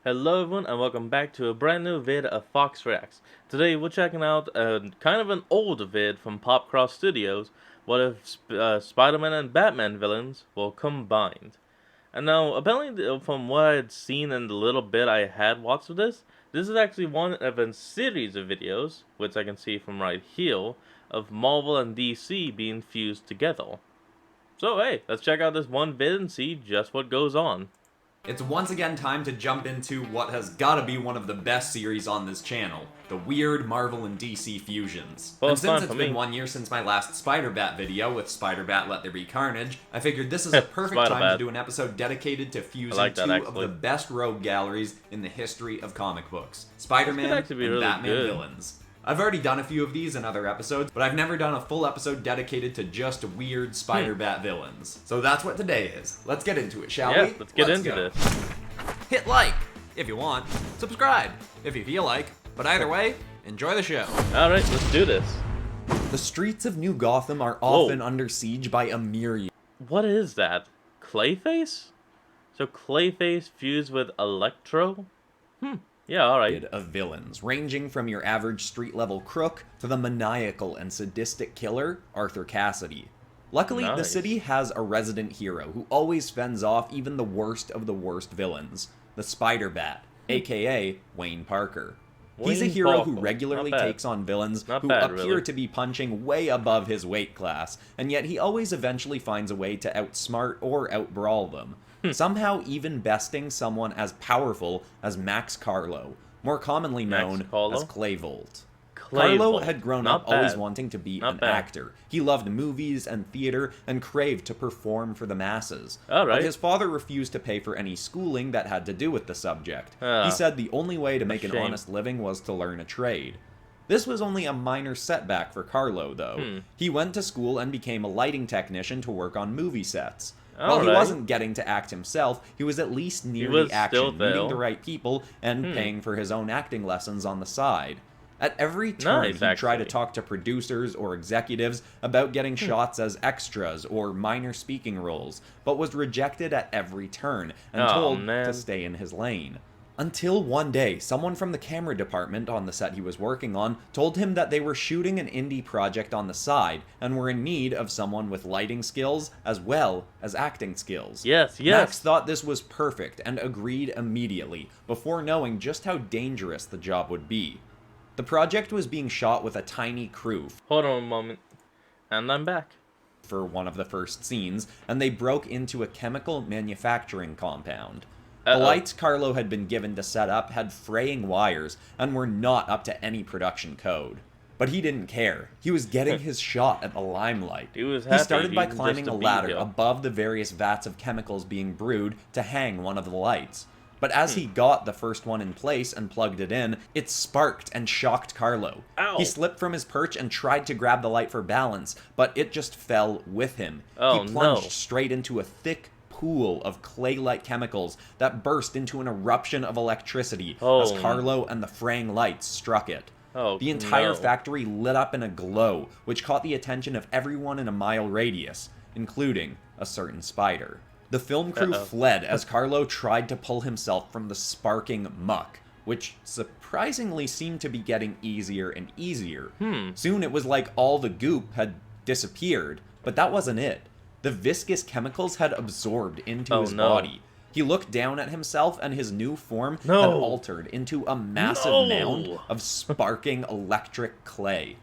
Hello everyone and welcome back to a brand new vid of Fox Reacts. Today we're checking out kind of an old vid from Popcross Studios. What if Spider-Man and Batman villains were combined? And now, apparently from what I had seen in the little bit I had watched of this is actually one of a series of videos, which I can see from right here, of Marvel and DC being fused together. So hey, let's check out this one vid and see just what goes on. It's once again time to jump into what has gotta be one of the best series on this channel, the weird Marvel and DC fusions. Well, And it's since time it's for been me. 1 year since my last Spider-Bat video with Spider-Bat Let There Be Carnage, I figured this is a perfect time to do an episode dedicated to fusing like that, two actually. of the best rogue galleries in the history of comic books, This Spider-Man could actually be and really Batman good. villains. I've already done a few of these in other episodes, but I've never done a full episode dedicated to just weird Spider-Bat villains. So that's what today is. Let's get into it, shall we? Let's get into go. this. Hit like if you want, subscribe if you feel like, but either way, enjoy the show. Alright, let's do this. The streets of New Gotham are often under siege by a myriad What is that? Clayface? So Clayface fused with Electro? Yeah, alright. of villains, ranging from your average street-level crook to the maniacal and sadistic killer, Arthur Cassidy. Luckily, the Nice. city has a resident hero who always fends off even the worst of the worst villains, the Spider-Bat, aka Wayne Parker. He's a Wayne hero Parker. who regularly Not bad. takes on villains Not who bad, appear really. to be punching way above his weight class, and yet he always eventually finds a way to outsmart or outbrawl them, somehow even besting someone as powerful as Max Carlo, more commonly known Carlo? as Clayvolt. Clayvolt. Carlo had grown Not up always bad. wanting to be Not an bad. actor. He loved movies and theater and craved to perform for the masses. Alright. But his father refused to pay for any schooling that had to do with the subject. Ah, He said the only way to make an shame. honest living was to learn a trade. This was only a minor setback for Carlo, though. He went to school and became a lighting technician to work on movie sets. While he Alright. wasn't getting to act himself, he was at least near was the action, still there. meeting the right people and paying for his own acting lessons on the side. At every turn, Nice, he'd try to actually. talk to producers or executives about getting shots as extras or minor speaking roles, but was rejected at every turn and Oh, told man. to stay in his lane. Until one day, someone from the camera department on the set he was working on told him that they were shooting an indie project on the side and were in need of someone with lighting skills as well as acting skills. Yes, Max yes. thought this was perfect and agreed immediately, before knowing just how dangerous the job would be. The project was being shot with a tiny crew Hold on a moment. And I'm back. for one of the first scenes, and they broke into a chemical manufacturing compound. The Uh-oh. lights Carlo had been given to set up had fraying wires and were not up to any production code. But he didn't care. He was getting his shot at the limelight. He was He happy started by even climbing just a to be ladder here. above the various vats of chemicals being brewed to hang one of the lights. But as he got the first one in place and plugged it in, it sparked and shocked Carlo. Ow. He slipped from his perch and tried to grab the light for balance, but it just fell with him. Oh, He plunged no. straight into a thick pool of clay-like chemicals that burst into an eruption of electricity as Oh. Carlo and the fraying lights struck it. Oh, The entire no. factory lit up in a glow, which caught the attention of everyone in a mile radius, including a certain spider. The film crew Uh-oh. fled as Carlo tried to pull himself from the sparking muck, which surprisingly seemed to be getting easier and easier. Soon it was like all the goop had disappeared, but that wasn't it. The viscous chemicals had absorbed into Oh, his no. body. He looked down at himself, and his new form No. had altered into a massive No. mound of sparking electric clay.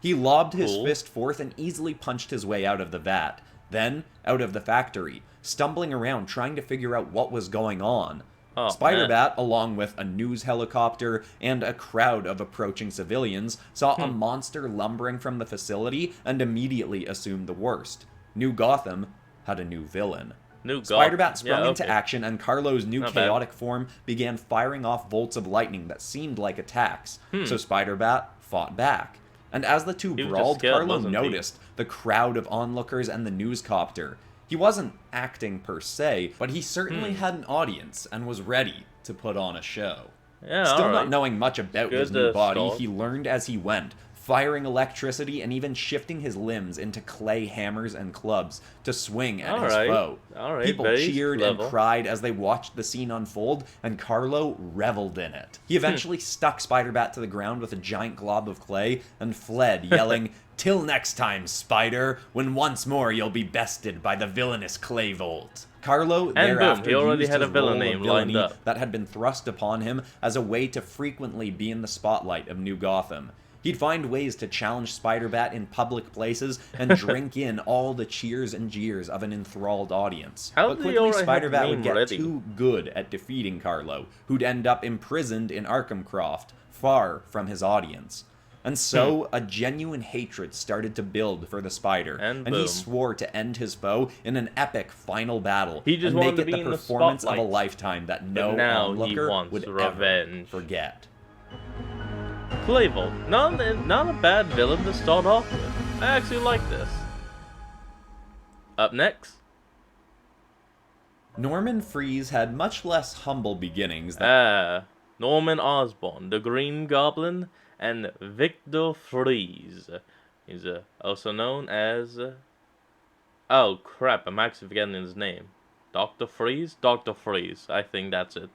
He lobbed his Cool. fist forth and easily punched his way out of the vat, then out of the factory, stumbling around trying to figure out what was going on. Oh, Spider-Bat, along with a news helicopter and a crowd of approaching civilians, saw a monster lumbering from the facility and immediately assumed the worst. New Gotham had a new villain. New Spider-Bat sprung yeah, into okay. action, and Carlo's new Not bad. chaotic form began firing off bolts of lightning that seemed like attacks. So Spider-Bat fought back. And as the two He was just brawled, scared, Carlo wasn't he? noticed the crowd of onlookers and the newscopter. He wasn't acting per se, but he certainly had an audience and was ready to put on a show. Yeah, Still alright. not knowing much about Good his new to body, start. he learned as he went, firing electricity and even shifting his limbs into clay hammers and clubs to swing at his foe. Alright, People very cheered and clever. cried as they watched the scene unfold, and Carlo reveled in it. He eventually stuck Spider-Bat to the ground with a giant glob of clay and fled, yelling, "Till next time, Spider, when once more you'll be bested by the villainous Clay Volt." Carlo And boom, thereafter he already used had a his villain role name of lined villainy up. that had been thrust upon him as a way to frequently be in the spotlight of New Gotham. He'd find ways to challenge Spider-Bat in public places and drink in all the cheers and jeers of an enthralled audience. How But did he quickly, already have the Spider-Bat would name get ready? too good at defeating Carlo, who'd end up imprisoned in Arkham Croft, far from his audience. And so, a genuine hatred started to build for the Spider, And he boom. swore to end his foe in an epic final battle He just and wanted make to it be the in the performance of a spotlight. lifetime that no now he onlooker wants would revenge. ever forget. Clay Volt. Not a bad villain to start off with. I actually like this. Up next. Norman Freeze had much less humble beginnings than Norman Osborn, the Green Goblin, and Victor Freeze. He's also known as... oh crap, I'm actually forgetting his name. Dr. Freeze? Dr. Freeze, I think that's it.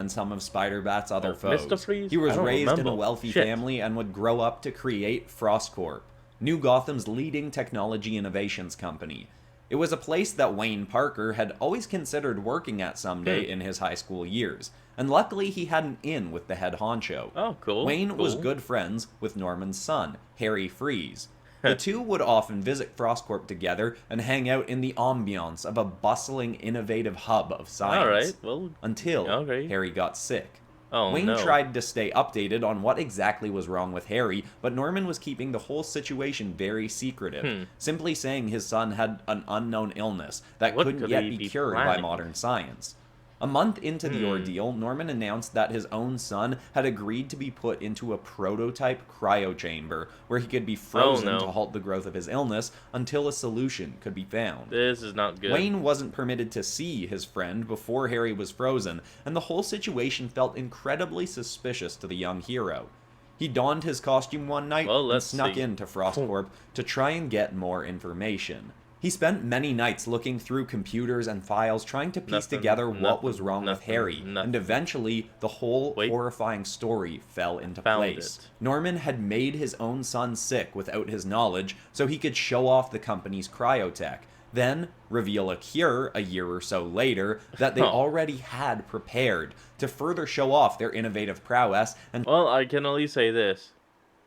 some of Spider-Bat's other foes. Mr. Freeze? He was I don't raised in a remember. wealthy Shit. family and would grow up to create FrostCorp, New Gotham's leading technology innovations company. It was a place that Wayne Parker had always considered working at someday in his high school years, and luckily he had an in with the head honcho. Oh, cool. Wayne was cool. good friends with Norman's son, Harry Freeze. The two would often visit FrostCorp together and hang out in the ambiance of a bustling, innovative hub of science. Alright, well... Until okay. Harry got sick. Oh, Wayne no. tried to stay updated on what exactly was wrong with Harry, but Norman was keeping the whole situation very secretive, simply saying his son had an unknown illness that What couldn't could yet he be be cured by planning? modern science. A month into the ordeal, Norman announced that his own son had agreed to be put into a prototype cryo chamber where he could be frozen no. to halt the growth of his illness until a solution could be found. This is not good. Wayne wasn't permitted to see his friend before Harry was frozen, and the whole situation felt incredibly suspicious to the young hero. He donned his costume one night Well, and let's snuck see. into FrostCorp to try and get more information. He spent many nights looking through computers and files trying to piece Nothing, together what nothing, was wrong with nothing, Harry, nothing. and eventually the whole Wait. horrifying story fell into Found place. it. Norman had made his own son sick without his knowledge so he could show off the company's cryotech, then reveal a cure a year or so later that they Huh. already had prepared to further show off their innovative prowess and Well, I can only say this.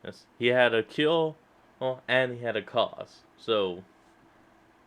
Yes, he had a cure, and he had a cause. So,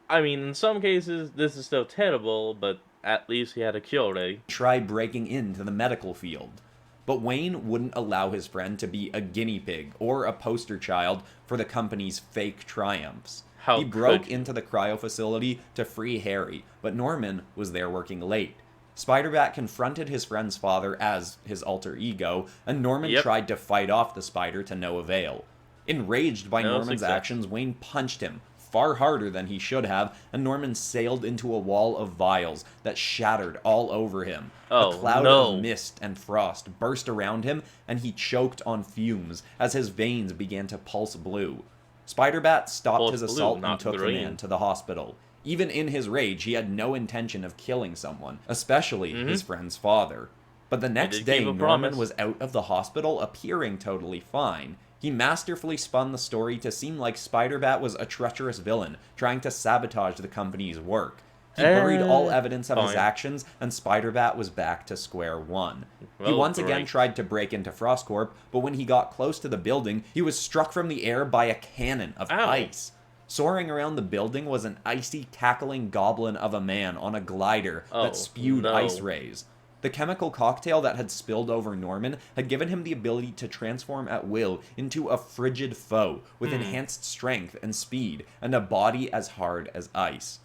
I mean, in some cases, this is still terrible, but at least he had a cure ready. try breaking into the medical field. But Wayne wouldn't allow his friend to be a guinea pig or a poster child for the company's fake triumphs. How He broke could you? into the cryo facility to free Harry, but Norman was there working late. Spider-Bat confronted his friend's father as his alter ego, and Norman Yep. tried to fight off the spider to no avail. Enraged by No Norman's success. actions, Wayne punched him far harder than he should have, and Norman sailed into a wall of vials that shattered all over him. Oh, A cloud no. of mist and frost burst around him, and he choked on fumes as his veins began to pulse blue. Spider-Bat stopped Pulse his blue, assault and not took the green. man to the hospital. Even in his rage, he had no intention of killing someone, especially his friend's father. But the next did day, keep a Norman promise. was out of the hospital, appearing totally fine. He masterfully spun the story to seem like Spider-Bat was a treacherous villain, trying to sabotage the company's work. He buried all evidence of his fine. actions, and Spider-Bat was back to square one. He Well, once again great. tried to break into FrostCorp, but when he got close to the building, he was struck from the air by a cannon of Ow. ice. Soaring around the building was an icy, cackling goblin of a man on a glider Oh, that spewed no. ice rays. The chemical cocktail that had spilled over Norman had given him the ability to transform at will into a frigid foe with enhanced strength and speed and a body as hard as ice.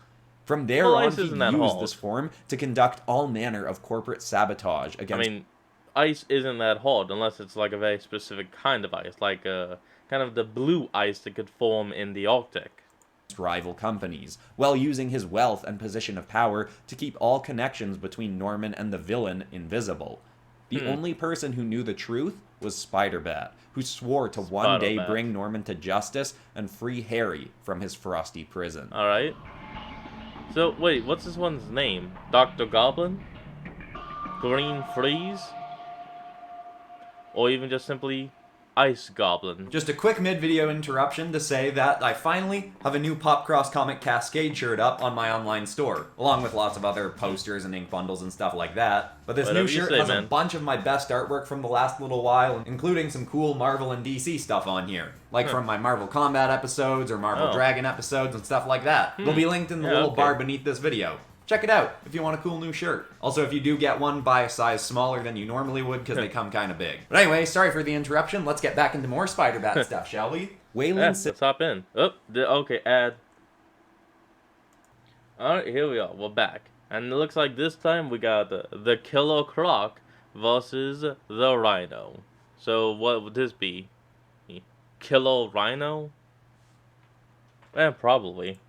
From there Well, on, ice he isn't that used hard. this form to conduct all manner of corporate sabotage I against mean, ice isn't that hard unless it's like a very specific kind of ice, like kind of the blue ice that could form in the Arctic. rival companies, while using his wealth and position of power to keep all connections between Norman and the villain invisible. The only person who knew the truth was Spider-Bat, who swore to one day Spider-Bat. bring Norman to justice and free Harry from his frosty prison. Alright. So, wait, what's this one's name? Dr. Goblin? Green Freeze? Or even just simply Ice Goblin? Just a quick mid-video interruption to say that I finally have a new Pop Cross Comic Cascade shirt up on my online store, along with lots of other posters and ink bundles and stuff like that. But this Whatever new you shirt say, has man. a bunch of my best artwork from the last little while, including some cool Marvel and DC stuff on here, like from my Marvel Combat episodes or Marvel Oh. Dragon episodes and stuff like that. They'll be linked in the Yeah, little okay. bar beneath this video. Check it out if you want a cool new shirt. Also, if you do get one, buy a size smaller than you normally would because they come kind of big. But anyway, sorry for the interruption. Let's get back into more Spider-Bat stuff, shall we? Yeah, let's hop in. Oh, okay, add. Alright, here we are. We're back. And it looks like this time we got the Killer Croc versus the Rhino. So what would this be? Killer Rhino? Probably.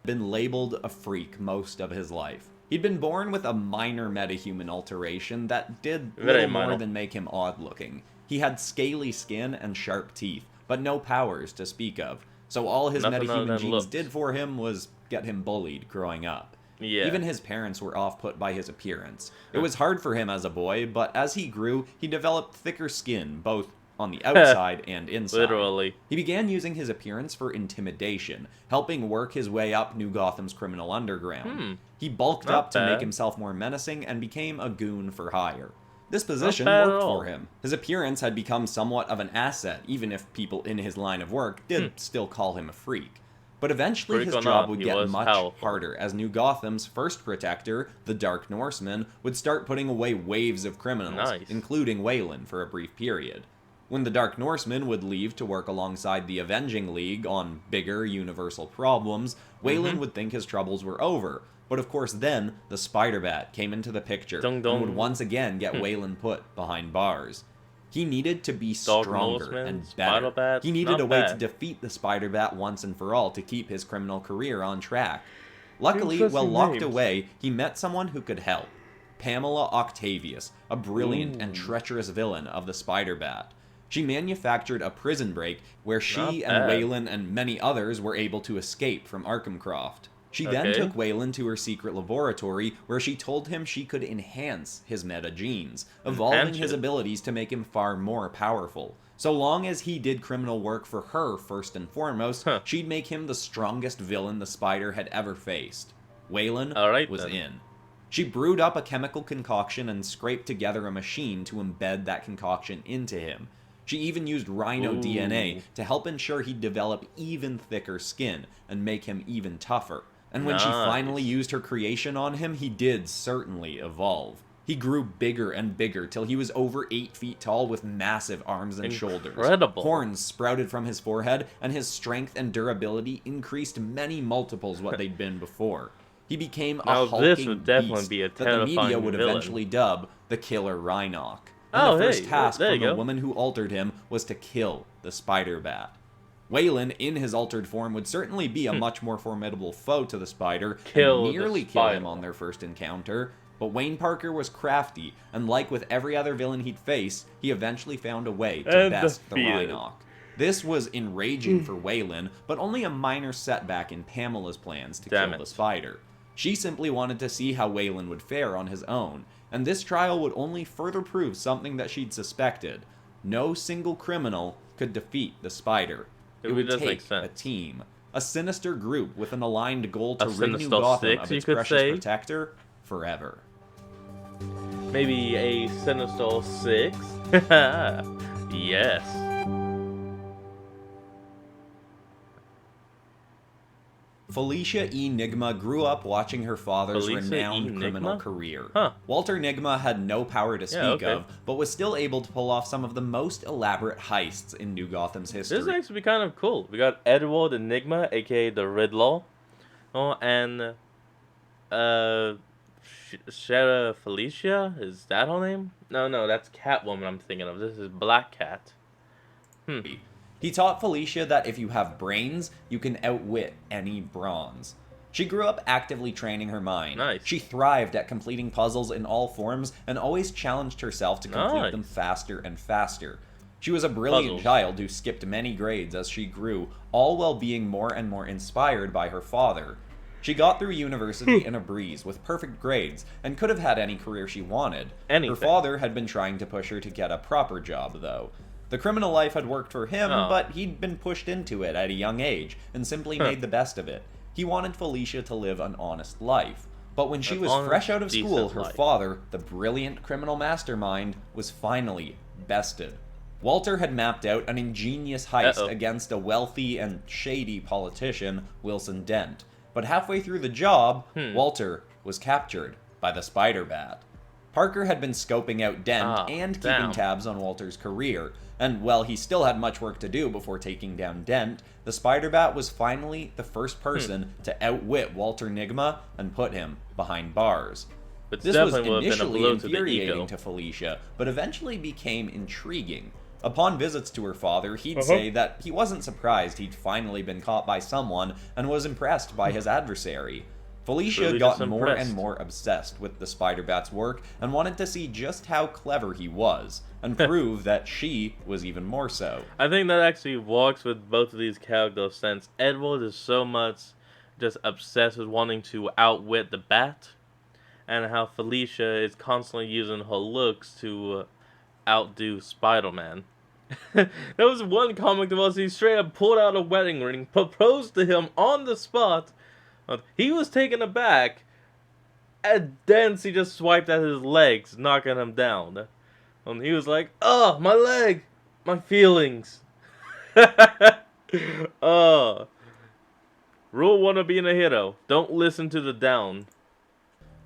Been labeled a freak most of his life. He'd been born with a minor metahuman alteration that did Very little more minor. than make him odd-looking. He had scaly skin and sharp teeth, but no powers to speak of. So all his Nothing other metahuman than genes looks. did for him was get him bullied growing up. Yeah. Even his parents were off-put by his appearance. It was hard for him as a boy, but as he grew, he developed thicker skin, both on the outside and inside. Literally. He began using his appearance for intimidation, helping work his way up New Gotham's criminal underground. He bulked Not up to make bad. himself more menacing and became a goon for hire. This position bad at worked all. for him. His appearance had become somewhat of an asset, even if people in his line of work did still call him a freak. But eventually Freak his or job not, would he get was much powerful. harder, as New Gotham's first protector, the Dark Norseman, would start putting away waves of criminals, Nice. including Wayland for a brief period. When the Dark Norseman would leave to work alongside the Avenging League on bigger universal problems, Wayland would think his troubles were over. But of course then, the Spider-Bat came into the picture Dun and dun. would once again get Wayland put behind bars. He needed to be Dark stronger Norseman, and better. Spider-Bat, He needed not a way to bad. defeat the Spider-Bat once and for all to keep his criminal career on track. Luckily, Interesting while locked names. away, he met someone who could help. Pamela Octavius, a brilliant and treacherous villain of the Spider-Bat. She manufactured a prison break where she Not and bad. Wayland and many others were able to escape from Arkhamcroft. She then Okay. took Wayland to her secret laboratory where she told him she could enhance his meta genes, evolving Enhance his it. abilities to make him far more powerful. So long as he did criminal work for her first and foremost, Huh. she'd make him the strongest villain the Spider had ever faced. Wayland Alright was then. in. She brewed up a chemical concoction and scraped together a machine to embed that concoction into him. She even used rhino Ooh. DNA to help ensure he'd develop even thicker skin and make him even tougher. And when she Nice. finally used her creation on him, he did certainly evolve. He grew bigger and bigger till he was over 8 feet tall with massive arms and shoulders. Incredible. Horns sprouted from his forehead, and his strength and durability increased many multiples what they'd been before. He became a Now, hulking this would definitely beast be a that the media terrifying would villain. eventually dub the Killer Rhinoc. Oh, And the first hey, task there from you the go. woman who altered him was to kill the Spider-Bat. Wayland, in his altered form, would certainly be a much more formidable foe to the Spider Kill and the nearly kill him Spider. on their first encounter. But Wayne Parker was crafty, and like with every other villain he'd face, he eventually found a way to And best the defeated. Rhinoc. This was enraging for Wayland, but only a minor setback in Pamela's plans to Damn kill the it. Spider. She simply wanted to see how Wayland would fare on his own, and this trial would only further prove something that she'd suspected. No single criminal could defeat the Spider. It would does make take sense. a team. A sinister group with an aligned goal to A rid New Sinister Gotham Six, of you its could precious say? protector forever. Maybe a Sinister 6? Yes. Felicia E. Nigma grew up watching her father's Felicia renowned E. criminal Nigma? career. Huh. Walter Nigma had no power to speak Yeah, okay. of, but was still able to pull off some of the most elaborate heists in New Gotham's history. This is actually kind of cool. We got Edward Enigma, aka the Riddler. Oh, and Sheriff Felicia? Is that her name? No, that's Catwoman I'm thinking of. This is Black Cat. He taught Felicia that if you have brains, you can outwit any bronze. She grew up actively training her mind. Nice. She thrived at completing puzzles in all forms and always challenged herself to complete them faster and faster. She was a brilliant child who skipped many grades as she grew, all while being more and more inspired by her father. She got through university in a breeze with perfect grades and could have had any career she wanted. Anything. Her father had been trying to push her to get a proper job, though. The criminal life had worked for him, but he'd been pushed into it at a young age and simply made the best of it. He wanted Felicia to live an honest life. But when she was fresh out of school, her father, the brilliant criminal mastermind, was finally bested. Walter had mapped out an ingenious heist against a wealthy and shady politician, Wilson Dent. But halfway through the job, Walter was captured by the Spider-Bat. Parker had been scoping out Dent and keeping tabs on Walter's career, and while he still had much work to do before taking down Dent, the Spider-Bat was finally the first person to outwit Walter Nigma and put him behind bars. But this was initially infuriating to Felicia, but eventually became intriguing. Upon visits to her father, he'd say that he wasn't surprised he'd finally been caught by someone and was impressed by his adversary. Felicia got more and more obsessed with the Spider-Bat's work and wanted to see just how clever he was, and prove that she was even more so. I think that actually walks with both of these characters, since Edward is so much just obsessed with wanting to outwit the Bat, and how Felicia is constantly using her looks to outdo Spider-Man. There was one comic that was he straight up pulled out a wedding ring, proposed to him on the spot. He was taken aback, and then she just swiped at his legs, knocking him down. And he was like, "Oh, my leg! My feelings!" Rule 1 of being a hero: don't listen to the down.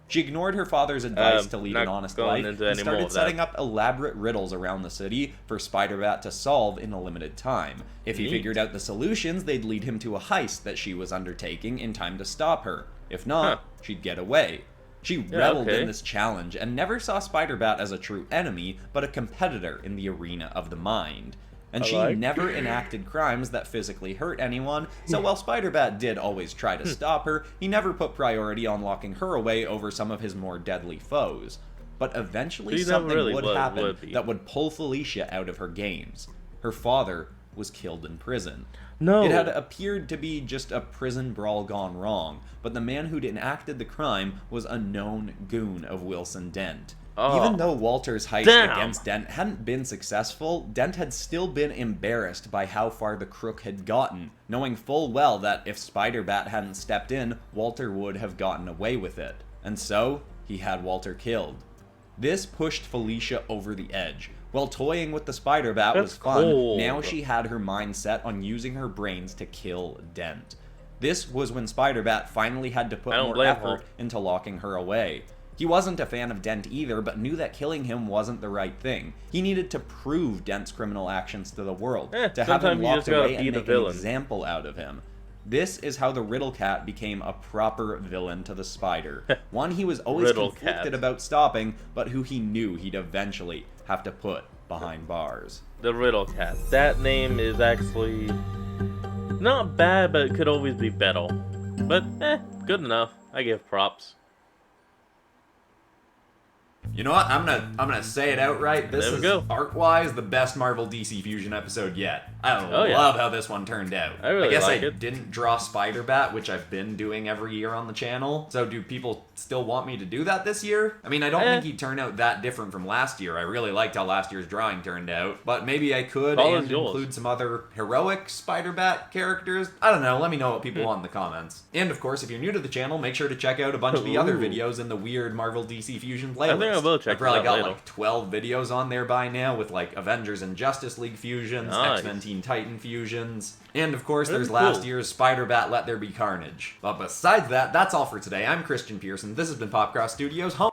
She ignored her father's advice to lead an honest life and started setting up elaborate riddles around the city for Spider-Bat to solve in a limited time. If he figured out the solutions, they'd lead him to a heist that she was undertaking in time to stop her. If not, she'd get away. She reveled in this challenge and never saw Spider-Bat as a true enemy, but a competitor in the arena of the mind. And she never enacted crimes that physically hurt anyone, so while Spider-Bat did always try to stop her, he never put priority on locking her away over some of his more deadly foes. But eventually something would happen that would pull Felicia out of her games. Her father was killed in prison. No. It had appeared to be just a prison brawl gone wrong, but the man who'd enacted the crime was a known goon of Wilson Dent. Even though Walter's heist against Dent hadn't been successful, Dent had still been embarrassed by how far the crook had gotten, knowing full well that if Spider-Bat hadn't stepped in, Walter would have gotten away with it. And so, he had Walter killed. This pushed Felicia over the edge. While toying with the Spider-Bat was fun, now she had her mind set on using her brains to kill Dent. This was when Spider-Bat finally had to put more effort into locking her away. He wasn't a fan of Dent either, but knew that killing him wasn't the right thing. He needed to prove Dent's criminal actions to the world, to have him locked away and make an example out of him. This is how the Riddle Cat became a proper villain to the Spider. One he was always conflicted about stopping, but who he knew he'd eventually have to put behind bars. The Riddle Cat. That name is actually not bad, but it could always be better. But, good enough. I give props. You know what? I'm gonna say it outright. This is art-wise the best Marvel DC Fusion episode yet. I love how this one turned out. I guess I didn't draw Spider-Bat, which I've been doing every year on the channel. So do people still want me to do that this year? I mean, I don't think he'd turn out that different from last year. I really liked how last year's drawing turned out. But maybe I could include some other heroic Spider-Bat characters. I don't know. Let me know what people want in the comments. And of course, if you're new to the channel, make sure to check out a bunch of the other videos in the weird Marvel DC Fusion playlist. I've probably got like 12 videos on there by now with like Avengers and Justice League fusions, X-Men Teen Titan fusions, and of course there's last year's Spider-Bat Let There Be Carnage. But besides that, that's all for today. I'm Christian Pearson. This has been Popcross Studios, home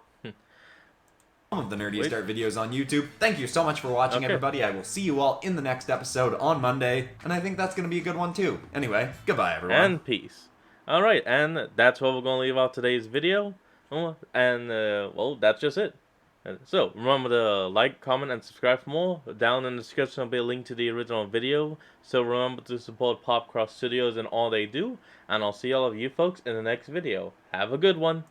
of the nerdiest art videos on YouTube. Thank you so much for watching, everybody. I will see you all in the next episode on Monday, and I think that's going to be a good one too. Anyway, goodbye everyone. And peace. Alright, and that's where we're going to leave off today's video. And, well, that's just it. So, remember to like, comment, and subscribe for more. Down in the description will be a link to the original video. So remember to support Popcross Studios and all they do. And I'll see all of you folks in the next video. Have a good one.